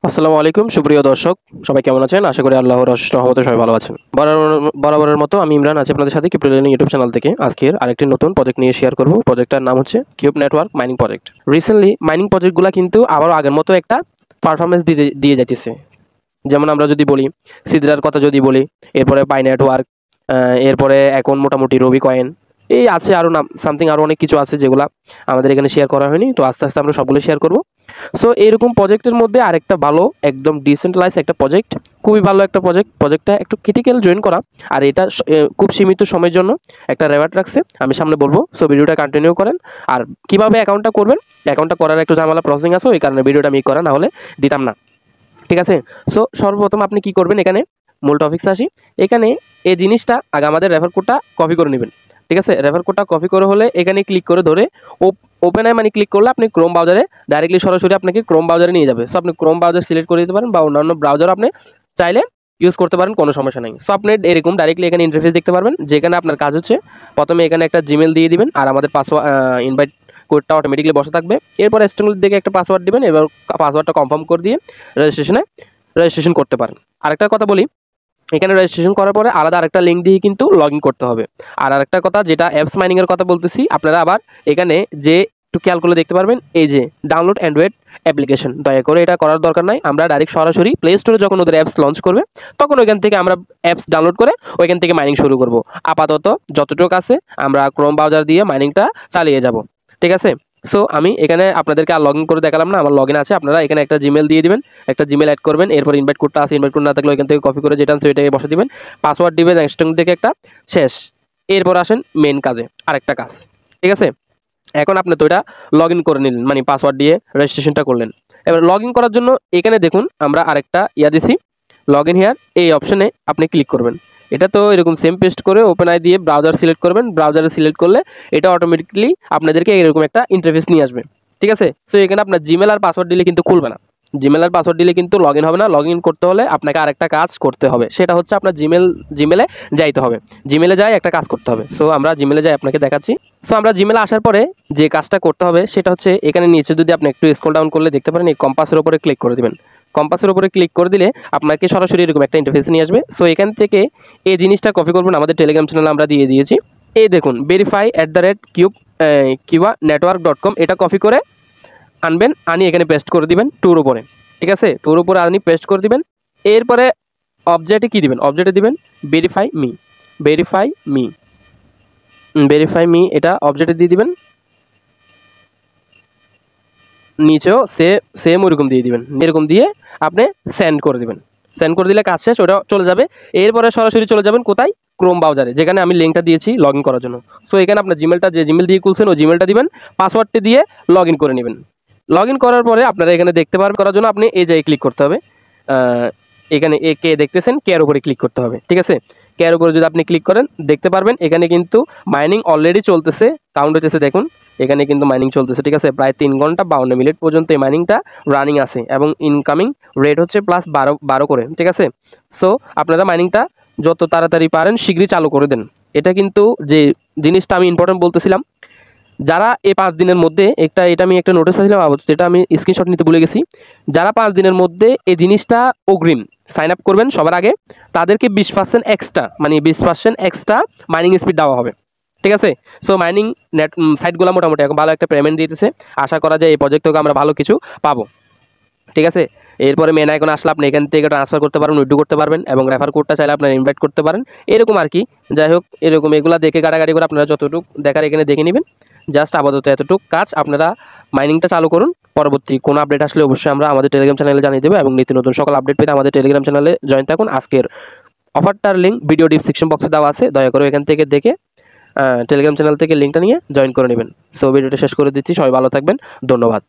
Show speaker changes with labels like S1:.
S1: আসসালামু আলাইকুম সুপ্রিয় দর্শক, সবাই কেমন আছেন? আশা করি আল্লাহর অশেষ রহমতে সবাই ভালো আছেন। বরাবরের মতো আমি ইমরান আছি আপনাদের সাথে ক্রিপ্টো লার্নিং ইউটিউব চ্যানেল থেকে। আজকের আরেকটি নতুন প্রজেক্ট নিয়ে শেয়ার করব। প্রজেক্টটার নাম হচ্ছে cube network mining project. Recently mining প্রজেক্টগুলো কিন্তু আবারও আগের মতো একটা পারফরমেন্স দিয়ে যাইতেছে। যেমন আমরা যদি বলি সিদ্রার কথা যদি বলি, এরপরে পাই নেটওয়ার্ক, এরপরে এখন মোটামুটি রবি কয়েন, এই আছে আরও নাম সামথিং আরও অনেক কিছু আছে যেগুলো আমাদের এখানে শেয়ার করা হয়নি। তো আস্তে আস্তে আমরা সবগুলো শেয়ার করব। সো এইরকম প্রজেক্টের মধ্যে আরেকটা ভালো একদম ডিসেন্ট্রালাইজ একটা প্রজেক্ট, খুবই ভালো একটা প্রজেক্টটা একটু ক্রিটিক্যাল জয়েন করা, আর এটা খুব সীমিত সময়ের জন্য একটা রেওয়ার্ড রাখছে, আমি সামনে বলবো। সো ভিডিওটা কন্টিনিউ করেন। আর কিভাবে অ্যাকাউন্টটা করবেন, অ্যাকাউন্টটা করার একটু ঝামেলা প্রসেসিং আছে, ওই কারণে ভিডিওটা আমি করা না হলে দিতাম না, ঠিক আছে? সো সর্বপ্রথম আপনি কি করবেন, এখানে মূল টপিক্সে আসি। এখানে এই জিনিসটা আগে আমাদের রেফার কোডটা কপি করে নেবেন, ঠিক আছে? রেফার কোডটা কপি করে হলে এখানে ক্লিক করে ধরে ওপেন আই মানি ক্লিক করলে আপনি ক্রোম ব্রাউজারে ডাইরেক্টলি সরাসরি আপনাকে ক্রোম ব্রাউজারে নিয়ে যাবে। সো আপনি ক্রোম ব্রাউজার সিলেক্ট করে দিতে পারেন বা অন্যান্য ব্রাউজার আপনি চাইলে ইউজ করতে পারেন, কোনো সমস্যা নেই। সো আপনি এরকম ডাইরেক্টলি এখানে ইন্টারফেস দেখতে পারবেন, যেখানে আপনার কাজ হচ্ছে প্রথমে এখানে একটা জিমেল দিয়ে দিবেন, আর আমাদের পাসওয়ার্ড ইনভাইট কোডটা অটোমেটিকলি বসে থাকবে। এরপর স্ট্রিং দিকে একটা পাসওয়ার্ড দিবেন, এবার পাসওয়ার্ডটা কনফার্ম করে দিয়ে রেজিস্ট্রেশন করতে পারেন। আরেকটা কথা বলি, এখানে রেজিস্ট্রেশন করার পরে আলাদা আরেকটা লিঙ্ক দিয়ে কিন্তু লগ ইন করতে হবে। আর আরেকটা কথা, যেটা অ্যাপস মাইনিংয়ের কথা বলতেছি, আপনারা আবার এখানে যে একটু খেয়াল করলে দেখতে পারবেন, এই যে ডাউনলোড অ্যান্ড্রয়েড অ্যাপ্লিকেশন, দয়া করে এটা করার দরকার নাই। আমরা ডাইরেক্ট সরাসরি প্লে স্টোরে যখন ওদের অ্যাপস লঞ্চ করবে তখন ওইখান থেকে আমরা অ্যাপস ডাউনলোড করে ওইখান থেকে মাইনিং শুরু করব। আপাতত যতটুকু আছে আমরা ক্রোম ব্রাউজার দিয়ে মাইনিংটা চালিয়ে যাব, ঠিক আছে? সো আমি এখানে আপনাদেরকে আর লগ ইন করে দেখালাম না, আমার লগ ইন আছে। আপনারা এখানে একটা জিমেল দিয়ে দিবেন, একটা জিমেল অ্যাড করবেন, এরপর ইনভাইট কোডটা আছে, ইনভাইট কোড না থাকলে ওইখান থেকে কপি করে যেটা আছে ওইটাকে বসে দিবেন, পাসওয়ার্ড দিবেন স্ট্রিং থেকে একটা, শেষ। এরপর আসেন মেন কাজে, আরেকটা কাজ, ঠিক আছে? এখন আপনি তো এটা লগ ইন করে নিলেন, মানে পাসওয়ার্ড দিয়ে রেজিস্ট্রেশনটা করলেন। এবার লগ ইন করার জন্য এখানে দেখুন আমরা আরেকটা দিছি, লগ ইন হিয়ার, এই অপশনে আপনি ক্লিক করবেন। এটা তো এরকম সেম পেস্ট করে ওপেন আই দিয়ে ব্রাউজার সিলেক্ট করবেন, ব্রাউজারে সিলেক্ট করলে এটা অটোমেটিকলি আপনাদেরকে এরকম একটা ইন্টারফেস নিয়ে আসবে, ঠিক আছে? সো এখানে আপনার জিমেল আর পাসওয়ার্ড দিলে কিন্তু খুলবে না, জিমেল আর পাসওয়ার্ড দিলে কিন্তু লগ ইন হবে না। লগ ইন করতে হলে আপনাকে আরেকটা কাজ করতে হবে, সেটা হচ্ছে আপনার জিমেলে যাইতে হবে, জিমেলে যাই একটা কাজ করতে হবে। সো আমরা জিমেলে যাই, আপনাকে দেখাচ্ছি। সো আমরা জিমেলে আসার পরে যে কাজটা করতে হবে সেটা হচ্ছে, এখানে নিচে যদি আপনি একটু স্ক্রল ডাউন করলে দেখতে পারেন, এই কম্পাসের উপরে ক্লিক করে দেবেন। কম্পাসের উপরে ক্লিক করে দিলে আপনাকে সরাসরি এরকম একটা ইন্টারফেস নিয়ে আসবে। সো এখান থেকে এই জিনিসটা কপি করবেন, আমাদের টেলিগ্রাম চ্যানেলে আমরা দিয়ে দিয়েছি। এই দেখুন verify@kiubenetwork.com, এটা কপি করে আনবেন, আনি এখানে পেস্ট করে দিবেন টুর উপরে, ঠিক আছে? টুর উপরে আনি পেস্ট করে দিবেন। এরপরে অবজেক্টে কি দিবেন, অবজেক্টে দিবেন ভেরিফাই মি, এটা অবজেক্টে দিয়ে দিবেন। নিচেও সেম ওরকম দিয়ে দিবেন, এরকম দিয়ে আপনি সেন্ড করে দিবেন। সেন্ড করে দিলে কাজ শেষ, ওটা চলে যাবে। এরপরে সরাসরি চলে যাবেন কোথায়, ক্রোম ব্রাউজারে, যেখানে আমি লিঙ্কটা দিয়েছি লগ ইন করার জন্য। সো এখানে আপনার জিমেলটা, যে জিমেল দিয়ে খুলছেন ওই জিমেলটা দিবেন, পাসওয়ার্ডটি দিয়ে লগ ইন করে নেবেন। লগ ইন করার পরে আপনারা এখানে দেখতে পারবেন, করার জন্য আপনি এই জায়গায় ক্লিক করতে হবে। এখানে এ কে দেখতেছেন, কেয়ার উপরে ক্লিক করতে হবে, ঠিক আছে? কেয়ার উপরে যদি আপনি ক্লিক করেন দেখতে পারবেন এখানে কিন্তু মাইনিং অলরেডি চলতেছে, কাউন্ট হতেছে, দেখুন এখানে কিন্তু মাইনিং চলতেছে, ঠিক আছে? প্রায় 3 ঘন্টা 52 মিনিট পর্যন্ত এই মাইনিংটা রানিং আছে, এবং ইনকামিং রেট হচ্ছে +12 করে, ঠিক আছে? সো আপনারা মাইনিংটা যত তাড়াতাড়ি পারেন শীঘ্রই চালু করে দেন। এটা কিন্তু যে জিনিসটা আমি ইম্পর্টেন্ট বলতেছিলাম, যারা এই 5 দিনের মধ্যে এটা আমি একটা নোটিস পাইছিলাম, যেটা আমি স্ক্রিনশট নিতে ভুলে গেছি, যারা 5 দিনের মধ্যে এই জিনিসটা অগ্রিম সাইন আপ করবেন সবার আগে, তাদেরকে 20% এক্সট্রা, মানে 20% এক্সট্রা মাইনিং স্পিড দেওয়া হবে, ঠিক আছে? সো মাইনিং নেট সাইটগুলো মোটামুটি এখন ভালো একটা পেমেন্ট দিতেছে, আশা করা যায় এই প্রজেক্ট থেকে আমরা ভালো কিছু পাবো, ঠিক আছে? এরপরে মেন আইকন আসলে আপনি এখান থেকে ট্রান্সফার করতে পারবেন, উইথড্র করতে পারবেন, এবং রেফার কোডটা চাইলে আপনারা ইনভাইট করতে পারেন, এরকম আর কি। যাই হোক, এরকম এগুলো দেখে গাড়াগাড়ি করে আপনারা যতটুকু দেখার এখানে দেখে নেবেন। জাস্ট আপাতত এতটুকু কাজ, আপনারা মাইনিংটা চালু করুন। পরবর্তী কোনো আপডেট আসলে অবশ্যই আমরা আমাদের টেলিগ্রাম চ্যানেলে জানিয়ে দেবো, এবং নিত্য নতুন সকল আপডেট পেতে আমাদের টেলিগ্রাম চ্যানেলে জয়েন থাকুন। আজকের অফারটার লিঙ্ক ভিডিও ডিসক্রিপশন বক্সে দেওয়া আছে, দয়া করে এখান থেকে দেখে টেলিগ্রাম চ্যানেল থেকে লিঙ্কটা নিয়ে জয়েন করে নেবেন। সো ভিডিওটা শেষ করে দিচ্ছি, সবাই ভালো থাকবেন, ধন্যবাদ।